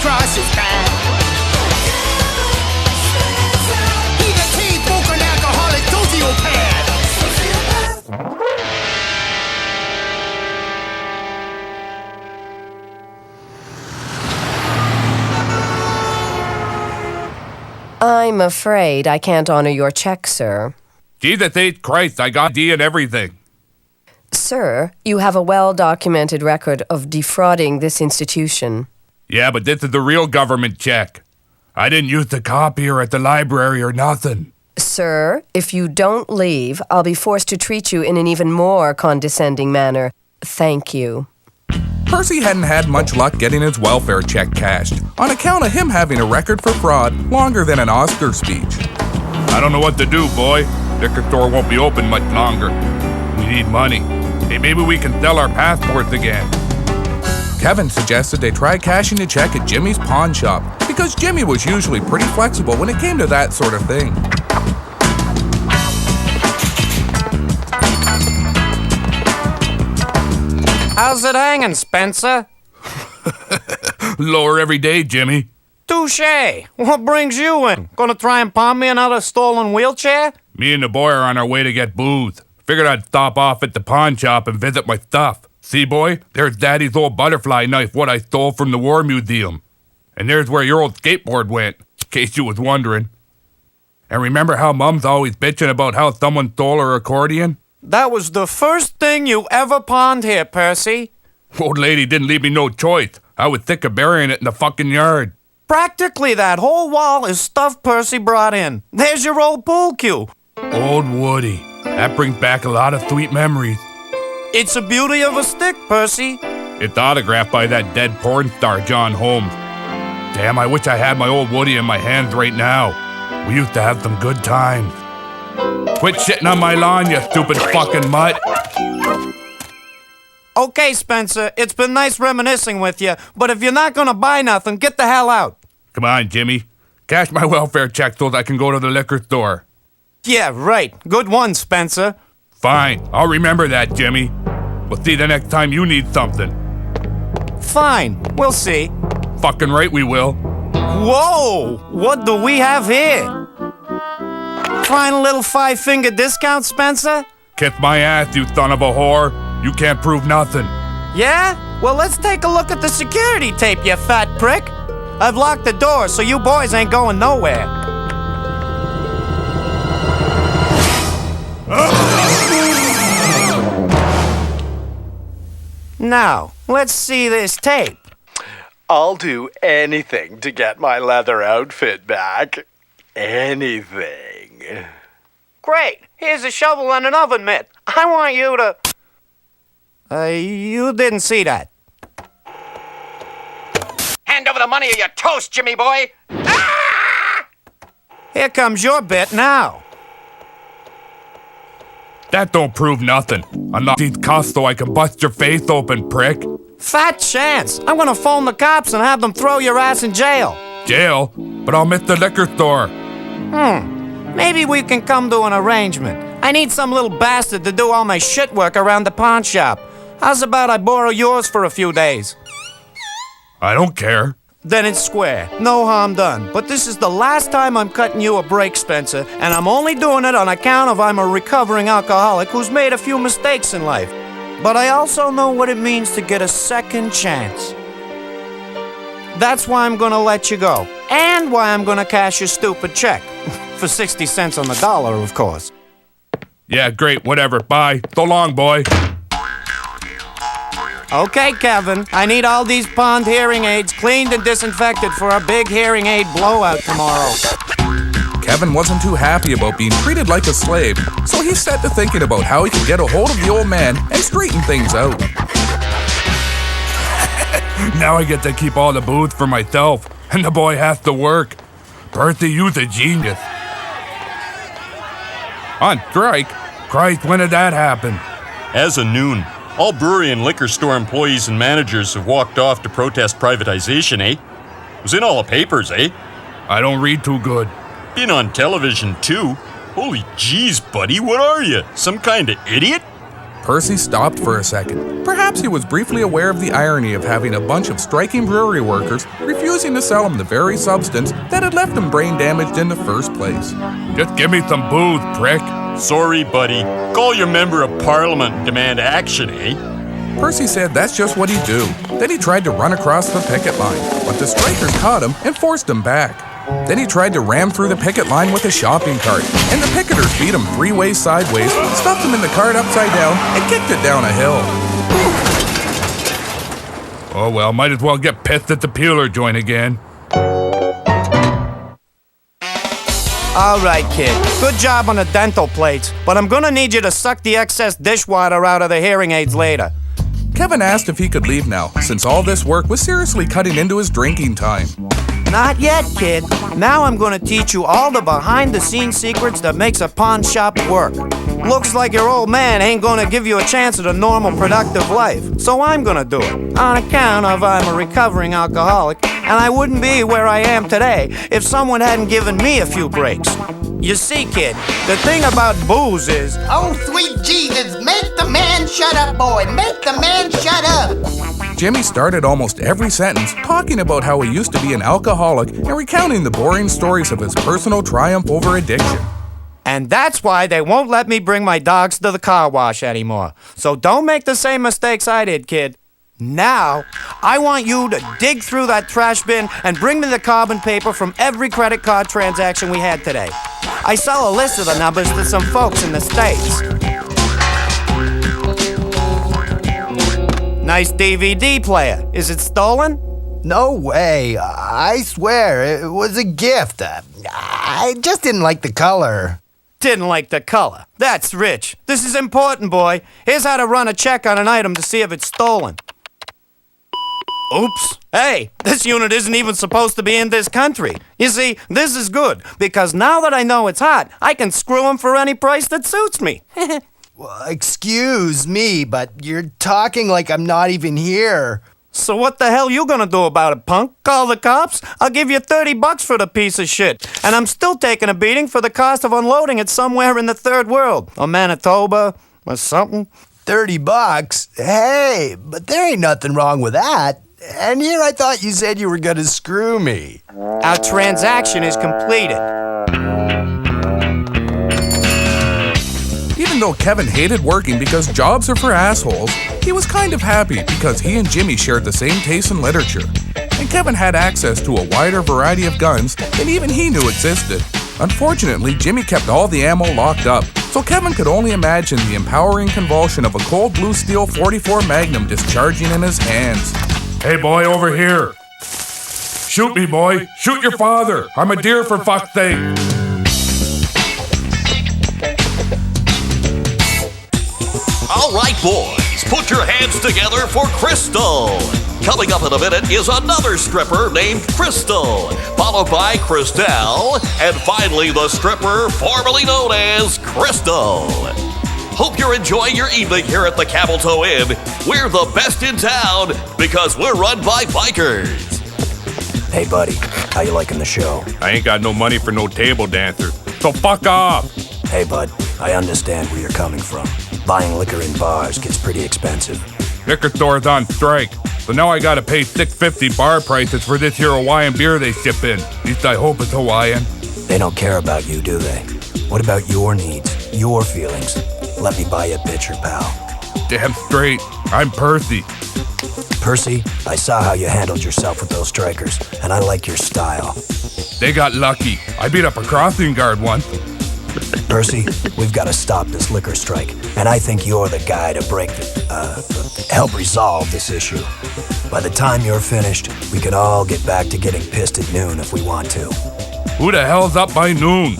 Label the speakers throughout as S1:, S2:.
S1: cross his path. He's a chain-smoking alcoholic sociopath.
S2: I'm afraid I can't honor your check, sir.
S3: Jesus H. Christ, I got D and everything.
S2: Sir, you have a well-documented record of defrauding this institution.
S3: Yeah, but this is the real government check. I didn't use the copier at the library or nothing.
S2: Sir, if you don't leave, I'll be forced to treat you in an even more condescending manner. Thank you.
S4: Percy hadn't had much luck getting his welfare check cashed, on account of him having a record for fraud longer than an Oscar speech.
S3: I don't know what to do, boy. Liquor store won't be open much longer. We need money. Hey, maybe we can sell our passports again.
S4: Kevin suggested they try cashing a check at Jimmy's pawn shop, because Jimmy was usually pretty flexible when it came to that sort of thing.
S5: How's it hanging, Spencer?
S3: Lower every day, Jimmy.
S5: Touché. What brings you in? Gonna try and pawn me another stolen wheelchair?
S3: Me and the boy are on our way to get booze. Figured I'd stop off at the pawn shop and visit my stuff. See, boy, there's Daddy's old butterfly knife, what I stole from the War Museum. And there's where your old skateboard went, in case you was wondering. And remember how Mom's always bitching about how someone stole her accordion?
S5: That was the first thing you ever pawned here, Percy.
S3: Old lady didn't leave me no choice. I was sick of burying it in the fucking yard.
S5: Practically that whole wall is stuff Percy brought in. There's your old pool cue.
S3: Old Woody. That brings back a lot of sweet memories.
S5: It's a beauty of a stick, Percy.
S3: It's autographed by that dead porn star, John Holmes. Damn, I wish I had my old Woody in my hands right now. We used to have some good times. Quit shitting on my lawn, you stupid fucking mutt.
S5: Okay, Spencer, it's been nice reminiscing with you, but if you're not gonna buy nothing, get the hell out.
S3: Come on, Jimmy. Cash my welfare check so that I can go to the liquor store.
S5: Yeah, right. Good one, Spencer.
S3: Fine, I'll remember that, Jimmy. We'll see the next time you need something.
S5: Fine, we'll see.
S3: Fucking right we will.
S5: Whoa! What do we have here? Fine little 5-finger discount, Spencer?
S3: Kiss my ass, you son of a whore. You can't prove nothing.
S5: Yeah? Well, let's take a look at the security tape, you fat prick. I've locked the door, so you boys ain't going nowhere. Now, let's see this tape.
S6: I'll do anything to get my leather outfit back. Anything.
S5: Great. Here's a shovel and an oven mitt. I want you to... you didn't see that.
S7: Hand over the money or you're toast, Jimmy boy! Ah!
S5: Here comes your bit now.
S3: That don't prove nothing. Unlock these cuffs so I can bust your face open, prick.
S5: Fat chance. I'm gonna phone the cops and have them throw your ass in jail.
S3: Jail? But I'll miss the liquor store.
S5: Maybe we can come to an arrangement. I need some little bastard to do all my shit work around the pawn shop. How's about I borrow yours for a few days?
S3: I don't care.
S5: Then it's square. No harm done. But this is the last time I'm cutting you a break, Spencer, and I'm only doing it on account of I'm a recovering alcoholic who's made a few mistakes in life. But I also know what it means to get a second chance. That's why I'm gonna let you go. And why I'm gonna cash your stupid check. For 60 cents on the dollar, of course.
S3: Yeah, great, whatever. Bye. So long, boy.
S5: Okay, Kevin. I need all these pawned hearing aids cleaned and disinfected for our big hearing aid blowout tomorrow.
S4: Kevin wasn't too happy about being treated like a slave, so he set to thinking about how he could get a hold of the old man and straighten things out.
S3: Now I get to keep all the booze for myself, and the boy has to work. Percy, you's a genius. On strike? Christ, when did that happen?
S8: As of noon. All brewery and liquor store employees and managers have walked off to protest privatization, eh? Was in all the papers, eh?
S3: I don't read too good.
S8: Been on television, too. Holy jeez, buddy, what are you? Some kind of idiot?
S4: Percy stopped for a second. Perhaps he was briefly aware of the irony of having a bunch of striking brewery workers refusing to sell him the very substance that had left him brain damaged in the first place.
S3: Just give me some booze, prick.
S8: Sorry, buddy. Call your member of parliament and demand action, eh?
S4: Percy said that's just what he'd do. Then he tried to run across the picket line, but the strikers caught him and forced him back. Then he tried to ram through the picket line with a shopping cart, and the picketers beat him 3 ways sideways, stuffed him in the cart upside down, and kicked it down a hill.
S3: Oh well, might as well get pissed at the peeler joint again.
S5: All right, kid. Good job on the dental plates, but I'm gonna need you to suck the excess dishwater out of the hearing aids later.
S4: Kevin asked if he could leave now, since all this work was seriously cutting into his drinking time.
S5: Not yet, kid. Now I'm gonna teach you all the behind-the-scenes secrets that makes a pawn shop work. Looks like your old man ain't gonna give you a chance at a normal, productive life, so I'm gonna do it. On account of I'm a recovering alcoholic, and I wouldn't be where I am today if someone hadn't given me a few breaks. You see, kid, the thing about booze is...
S1: Oh, sweet Jesus, make the man shut up, boy. Make the man shut up.
S4: Jimmy started almost every sentence talking about how he used to be an alcoholic and recounting the boring stories of his personal triumph over addiction.
S5: And that's why they won't let me bring my dogs to the car wash anymore. So don't make the same mistakes I did, kid. Now, I want you to dig through that trash bin and bring me the carbon paper from every credit card transaction we had today. I saw a list of the numbers to some folks in the States. Nice DVD player. Is it stolen?
S9: No way. I swear, it was a gift. I just didn't like the color.
S5: Didn't like the color. That's rich. This is important, boy. Here's how to run a check on an item to see if it's stolen. Oops. Hey, this unit isn't even supposed to be in this country. You see, this is good, because now that I know it's hot, I can screw him for any price that suits me.
S9: Well, excuse me, but you're talking like I'm not even here.
S5: So what the hell you gonna do about it, punk? Call the cops? I'll give you $30 for the piece of shit. And I'm still taking a beating for the cost of unloading it somewhere in the third world. Or Manitoba, or something.
S9: $30? Hey, but there ain't nothing wrong with that. And here I thought you said you were gonna screw me.
S5: Our transaction is completed.
S4: Even though Kevin hated working because jobs are for assholes, he was kind of happy because he and Jimmy shared the same taste in literature. And Kevin had access to a wider variety of guns than even he knew existed. Unfortunately, Jimmy kept all the ammo locked up, so Kevin could only imagine the empowering convulsion of a cold blue steel .44 Magnum discharging in his hands.
S3: Hey boy, over here. Shoot me, boy. Shoot your father. I'm a deer, for fuck's sake.
S10: All right, boys, put your hands together for Crystal. Coming up in a minute is another stripper named Crystal, followed by Christelle, and finally the stripper formerly known as Crystal. Hope you're enjoying your evening here at the Camel Toe Inn. We're the best in town because we're run by bikers.
S9: Hey, buddy, how you liking the show?
S3: I ain't got no money for no table dancer, so fuck off.
S9: Hey, bud, I understand where you're coming from. Buying liquor in bars gets pretty expensive.
S3: Liquor store's on strike, so now I gotta pay $6.50 bar prices for this here Hawaiian beer they ship in. At least I hope it's Hawaiian.
S9: They don't care about you, do they? What about your needs, your feelings? Let me buy you a pitcher, pal.
S3: Damn straight, I'm Percy.
S9: Percy, I saw how you handled yourself with those strikers, and I like your style.
S3: They got lucky. I beat up a crossing guard once.
S9: Percy, we've got to stop this liquor strike, and I think you're the guy to help resolve this issue. By the time you're finished, we can all get back to getting pissed at noon if we want to.
S3: Who the hell's up by noon?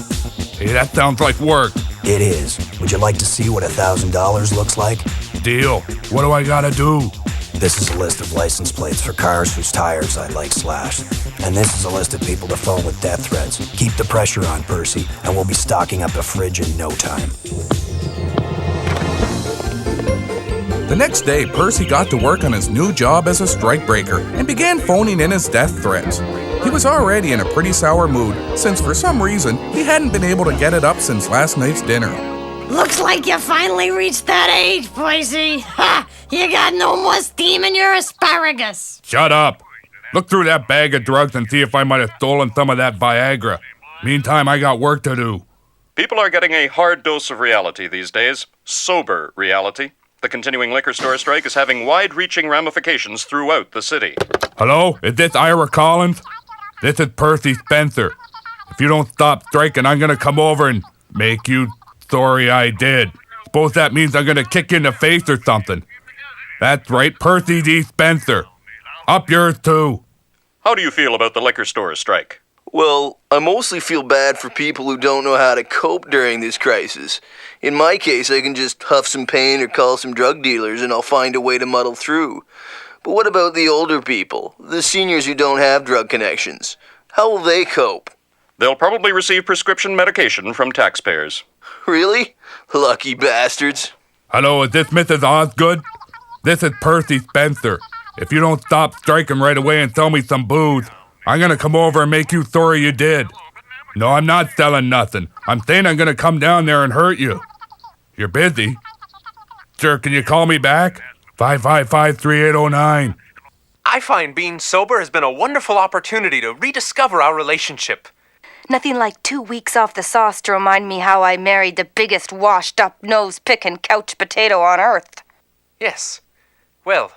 S3: Hey, that sounds like work.
S9: It is. Would you like to see what $1,000 looks like?
S3: Deal. What do I gotta do?
S9: This is a list of license plates for cars whose tires I'd like slashed. And this is a list of people to phone with death threats. Keep the pressure on, Percy, and we'll be stocking up a fridge in no time.
S4: The next day, Percy got to work on his new job as a strikebreaker and began phoning in his death threats. He was already in a pretty sour mood, since for some reason, he hadn't been able to get it up since last night's dinner.
S11: Looks like you finally reached that age, Boise. Ha! You got no more steam in your asparagus.
S3: Shut up. Look through that bag of drugs and see if I might have stolen some of that Viagra. Meantime, I got work to do.
S8: People are getting a hard dose of reality these days. Sober reality. The continuing liquor store strike is having wide-reaching ramifications throughout the city.
S3: Hello? Is this Ira Collins? This is Percy Spencer. If you don't stop striking, I'm gonna come over and make you sorry I did. Suppose that means I'm gonna kick you in the face or something. That's right, Percy D. Spencer. Up yours too.
S8: How do you feel about the liquor store strike?
S12: Well, I mostly feel bad for people who don't know how to cope during this crisis. In my case, I can just huff some paint or call some drug dealers and I'll find a way to muddle through. But what about the older people, the seniors who don't have drug connections? How will they cope?
S8: They'll probably receive prescription medication from taxpayers.
S12: Really? Lucky bastards.
S3: Hello, is this Mrs. Osgood? This is Percy Spencer. If you don't stop striking right away and sell me some booze, I'm gonna come over and make you sorry you did. No, I'm not selling nothing. I'm saying I'm gonna come down there and hurt you. You're busy? Sure, can you call me back? 555-3809.
S13: I find being sober has been a wonderful opportunity to rediscover our relationship.
S14: Nothing like 2 weeks off the sauce to remind me how I married the biggest washed-up, nose-picking couch potato on earth.
S13: Yes. Well,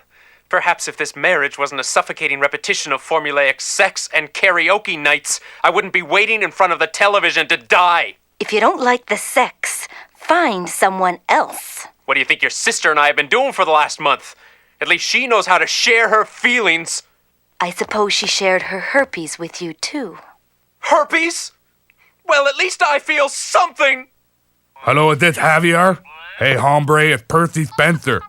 S13: perhaps if this marriage wasn't a suffocating repetition of formulaic sex and karaoke nights, I wouldn't be waiting in front of the television to die.
S14: If you don't like the sex, find someone else.
S13: What do you think your sister and I have been doing for the last month? At least she knows how to share her feelings.
S14: I suppose she shared her herpes with you, too.
S13: Herpes? Well, at least I feel something.
S3: Hello, is this Javier? Hey, hombre, it's Percy Spencer.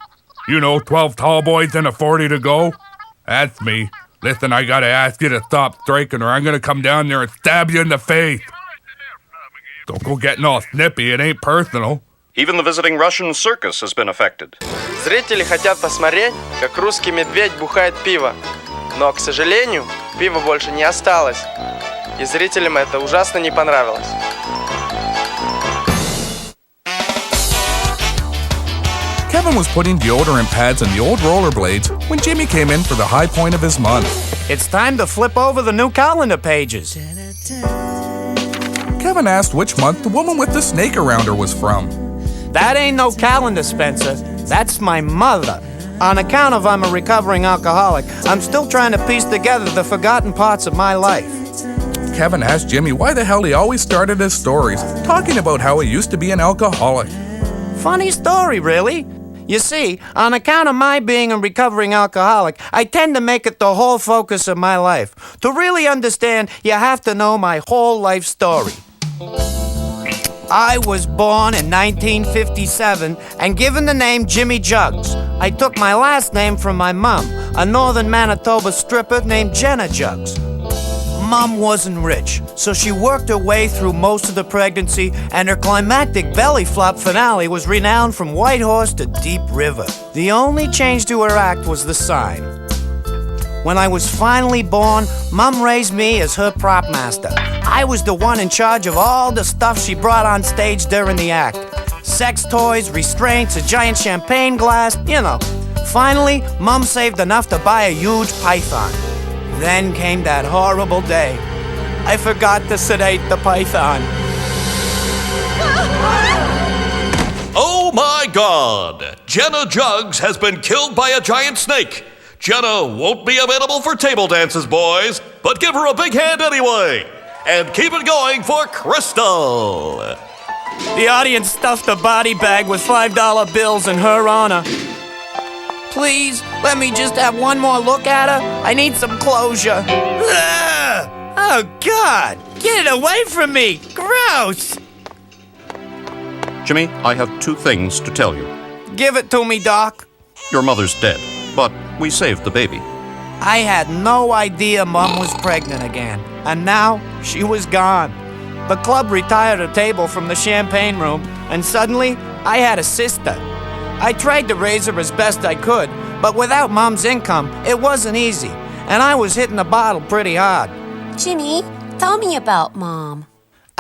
S3: You know, 12 tall boys and a 40 to go? That's me. Listen, I gotta ask you to stop striking or I'm gonna come down there and stab you in the face. Don't go getting all snippy, it ain't personal.
S8: Even the visiting Russian circus has been affected.
S15: Зрители хотят посмотреть, как русский медведь бухает пиво. Но, к сожалению, пива больше не осталось. И зрителям это ужасно не понравилось.
S4: Kevin was putting deodorant pads in the old rollerblades when Jimmy came in for the high point of his month.
S5: It's time to flip over the new calendar pages.
S4: Kevin asked which month the woman with the snake around her was from.
S5: That ain't no calendar, Spencer. That's my mother. On account of I'm a recovering alcoholic, I'm still trying to piece together the forgotten parts of my life.
S4: Kevin asked Jimmy why the hell he always started his stories talking about how he used to be an alcoholic.
S5: Funny story, really. You see, on account of my being a recovering alcoholic, I tend to make it the whole focus of my life. To really understand, you have to know my whole life story. I was born in 1957 and given the name Jimmy Jugs. I took my last name from my mom, a northern Manitoba stripper named Jenna Jugs. Mom wasn't rich, so she worked her way through most of the pregnancy, and her climactic belly flop finale was renowned from Whitehorse to Deep River. The only change to her act was the sign. When I was finally born, Mom raised me as her prop master. I was the one in charge of all the stuff she brought on stage during the act. Sex toys, restraints, a giant champagne glass, you know. Finally, Mom saved enough to buy a huge python. Then came that horrible day. I forgot to sedate the python.
S10: Oh my God! Jenna Jugs has been killed by a giant snake. Jenna won't be available for table dances, boys, but give her a big hand anyway. And keep it going for Crystal.
S5: The audience stuffed a body bag with $5 bills in her honor. Please, let me just have one more look at her. I need some closure. Ugh! Oh, God! Get it away from me! Gross!
S8: Jimmy, I have two things to tell you.
S5: Give it to me, Doc.
S8: Your mother's dead, but we saved the baby.
S5: I had no idea Mom was pregnant again, and now she was gone. The club retired a table from the champagne room, and suddenly I had a sister. I tried to raise her as best I could, but without Mom's income, it wasn't easy, and I was hitting the bottle pretty hard.
S11: Jimmy, tell me about Mom.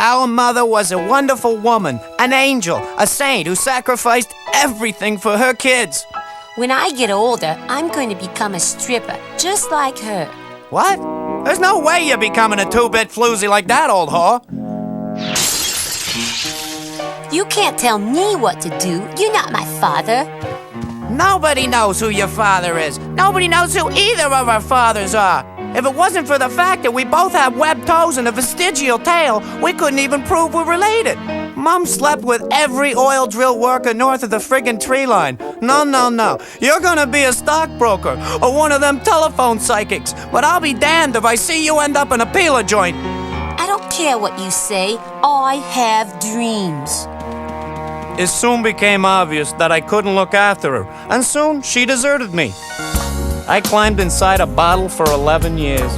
S5: Our mother was a wonderful woman, an angel, a saint who sacrificed everything for her kids.
S16: When I get older, I'm going to become a stripper, just like her.
S5: What? There's no way you're becoming a two-bit floozy like that, old whore.
S16: You can't tell me what to do. You're not my father.
S5: Nobody knows who your father is. Nobody knows who either of our fathers are. If it wasn't for the fact that we both have webbed toes and a vestigial tail, we couldn't even prove we're related. Mom slept with every oil drill worker north of the friggin' tree line. No. You're gonna be a stockbroker or one of them telephone psychics. But I'll be damned if I see you end up in a peeler joint.
S16: I don't care what you say. I have dreams.
S5: It soon became obvious that I couldn't look after her, and soon she deserted me. I climbed inside a bottle for 11 years.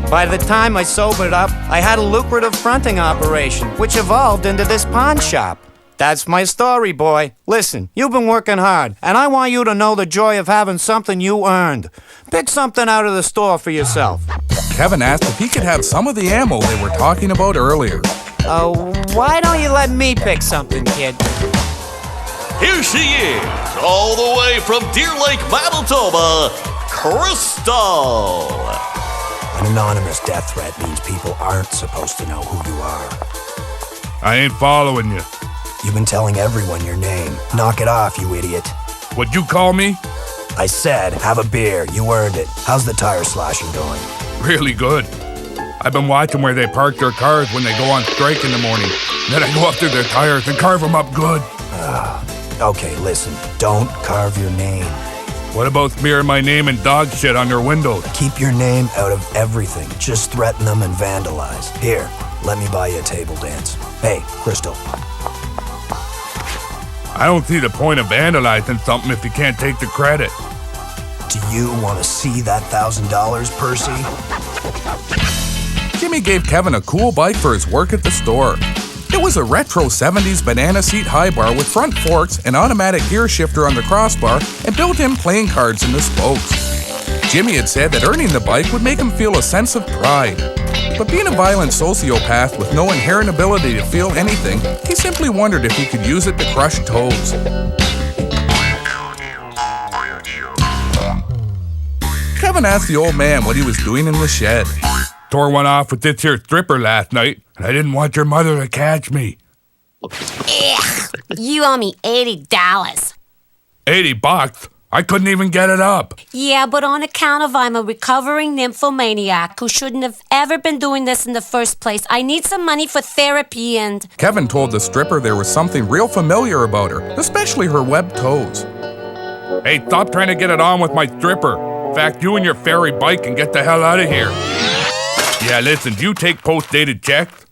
S5: By the time I sobered up, I had a lucrative fronting operation, which evolved into this pawn shop. That's my story, boy. Listen, you've been working hard, and I want you to know the joy of having something you earned. Pick something out of the store for yourself.
S4: Kevin asked if he could have some of the ammo they were talking about earlier.
S5: Why don't you let me pick something, kid?
S10: Here she is, all the way from Deer Lake, Manitoba, Crystal.
S9: An anonymous death threat means people aren't supposed to know who you are.
S3: I ain't following you.
S9: You've been telling everyone your name. Knock it off, you idiot.
S3: What'd you call me?
S9: I said, have a beer. You earned it. How's the tire slashing going?
S3: Really good. I've been watching where they park their cars when they go on strike in the morning. Then I go up to their tires and carve them up good.
S9: Okay, listen. Don't carve your name.
S3: What about smearing my name and dog shit on their windows?
S9: Keep your name out of everything. Just threaten them and vandalize. Here, let me buy you a table dance. Hey, Crystal.
S3: I don't see the point of vandalizing something if you can't take the credit.
S9: Do you want to see that $1,000, Percy?
S4: Jimmy gave Kevin a cool bike for his work at the store. It was a retro 70s banana seat high bar with front forks, an automatic gear shifter on the crossbar, and built-in playing cards in the spokes. Jimmy had said that earning the bike would make him feel a sense of pride. But being a violent sociopath with no inherent ability to feel anything, he simply wondered if he could use it to crush toads. Kevin asked the old man what he was doing in the shed.
S3: Tore one off with this here stripper last night, and I didn't want your mother to catch me.
S16: Ugh, you owe me $80.
S3: $80? I couldn't even get it up.
S16: Yeah, but on account of I'm a recovering nymphomaniac who shouldn't have ever been doing this in the first place, I need some money for therapy and...
S4: Kevin told the stripper there was something real familiar about her, especially her webbed toes.
S3: Hey, stop trying to get it on with my stripper. In fact, you and your fairy bike can get the hell out of here. Yeah, listen, do you take post-dated checks?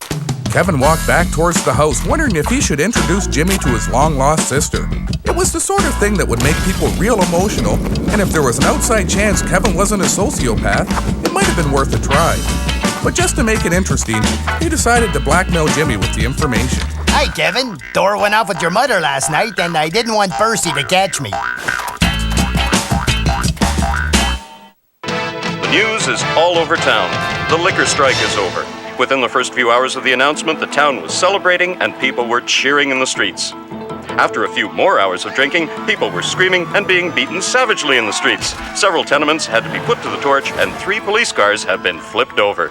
S4: Kevin walked back towards the house, wondering if he should introduce Jimmy to his long-lost sister. It was the sort of thing that would make people real emotional, and if there was an outside chance Kevin wasn't a sociopath, it might have been worth a try. But just to make it interesting, he decided to blackmail Jimmy with the information.
S1: Hi, Kevin. Door went off with your mother last night, and I didn't want Percy to catch me.
S8: The news is all over town. The liquor strike is over. Within the first few hours of the announcement, the town was celebrating and people were cheering in the streets. After a few more hours of drinking, people were screaming and being beaten savagely in the streets. Several tenements had to be put to the torch, and 3 police cars have been flipped over.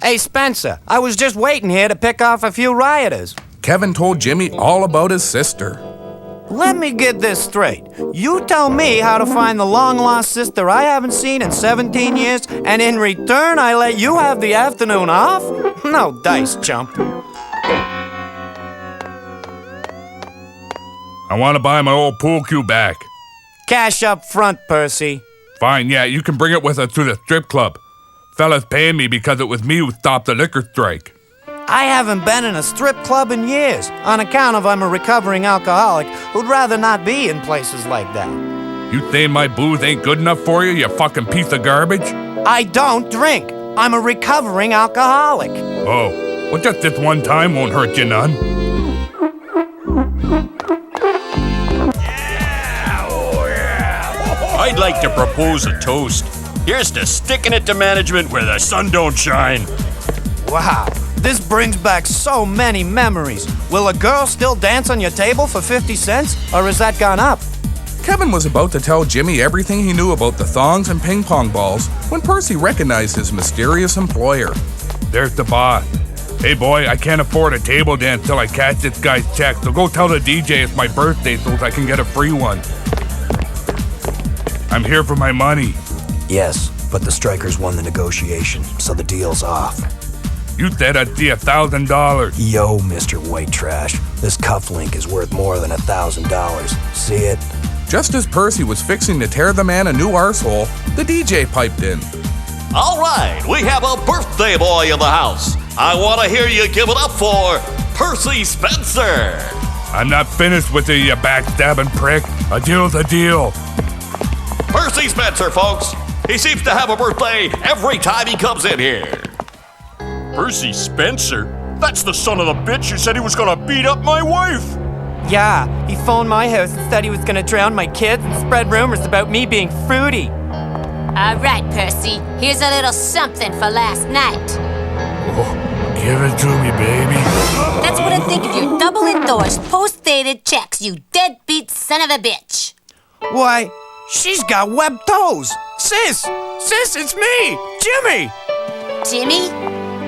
S5: Hey, Spencer, I was just waiting here to pick off a few rioters.
S4: Kevin told Jimmy all about his sister.
S5: Let me get this straight. You tell me how to find the long-lost sister I haven't seen in 17 years, and in return I let you have the afternoon off? No dice, chump.
S3: I want to buy my old pool cue back.
S5: Cash up front, Percy.
S3: Fine, yeah, you can bring it with us to the strip club. Fella's paying me because it was me who stopped the liquor strike.
S5: I haven't been in a strip club in years, on account of I'm a recovering alcoholic who'd rather not be in places like that.
S3: You saying my booze ain't good enough for you, you fucking piece of garbage?
S5: I don't drink. I'm a recovering alcoholic.
S3: Oh, well just this one time won't hurt you none.
S17: I'd like to propose a toast. Here's to sticking it to management where the sun don't shine.
S5: Wow, This brings back so many memories. Will a girl still dance on your table for 50 cents, or has that gone up?
S4: Kevin was about to tell Jimmy everything he knew about the thongs and ping pong balls when Percy recognized his mysterious employer.
S3: There's the boss. Hey boy, I can't afford a table dance till I catch this guy's check, so go tell the DJ it's my birthday so I can get a free one. I'm here for my money.
S9: Yes, but the strikers won the negotiation, so the deal's off.
S3: You said I'd see $1,000.
S9: Yo, Mr. White Trash, this cufflink is worth more than $1,000. See it?
S4: Just as Percy was fixing to tear the man a new arsehole, the DJ piped in.
S10: All right, we have a birthday boy in the house. I want to hear you give it up for Percy Spencer.
S3: I'm not finished with you, you backstabbing prick. A deal's a deal.
S10: Percy Spencer, folks. He seems to have a birthday every time he comes in here.
S17: Percy Spencer? That's the son of the bitch who said he was gonna beat up my wife.
S15: Yeah, he phoned my house and said he was gonna drown my kids and spread rumors about me being fruity.
S16: All right, Percy. Here's a little something for last night.
S3: Oh, give it to me, baby.
S16: That's what I think of your double-endorsed, post-dated checks, you deadbeat son of a bitch.
S5: Why, she's got webbed toes. Sis, it's me, Jimmy.
S16: Jimmy?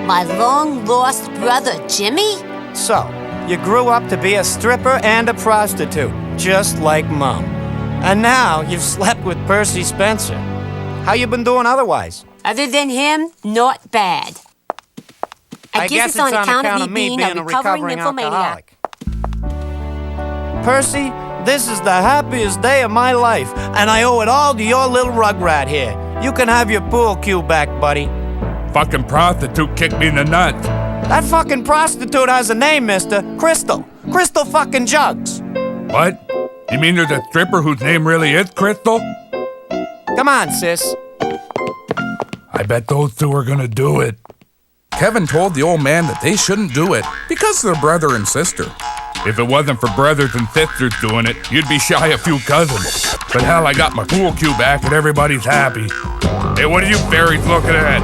S16: My long-lost brother, Jimmy?
S5: So, you grew up to be a stripper and a prostitute, just like Mom. And now you've slept with Percy Spencer. How you been doing otherwise?
S16: Other than him, not bad. I guess it's on account of me being a recovering nymphomaniac.
S5: Percy, this is the happiest day of my life, and I owe it all to your little rugrat here. You can have your pool cue back, buddy.
S3: Fucking prostitute kicked me in the nuts.
S5: That fucking prostitute has a name, mister. Crystal. Crystal fucking Jugs.
S3: What? You mean there's a stripper whose name really is Crystal?
S5: Come on, sis.
S3: I bet those two are gonna do it.
S4: Kevin told the old man that they shouldn't do it because they're brother and sister.
S3: If it wasn't for brothers and sisters doing it, you'd be shy a few cousins. But hell, I got my pool cue back and everybody's happy. Hey, what are you fairies looking at?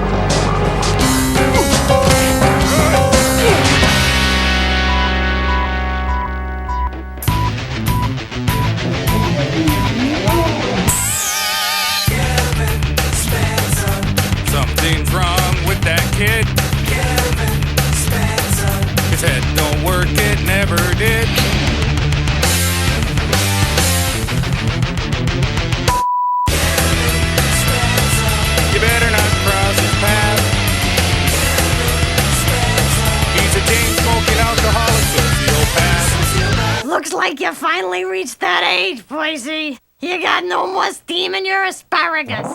S3: Something's wrong with that kid. His head don't work, it never did. You better not cross his path. He's a chain-smoking alcoholic sociopath.
S11: Looks like you finally reached that age, Boise. You got no more steam in your asparagus.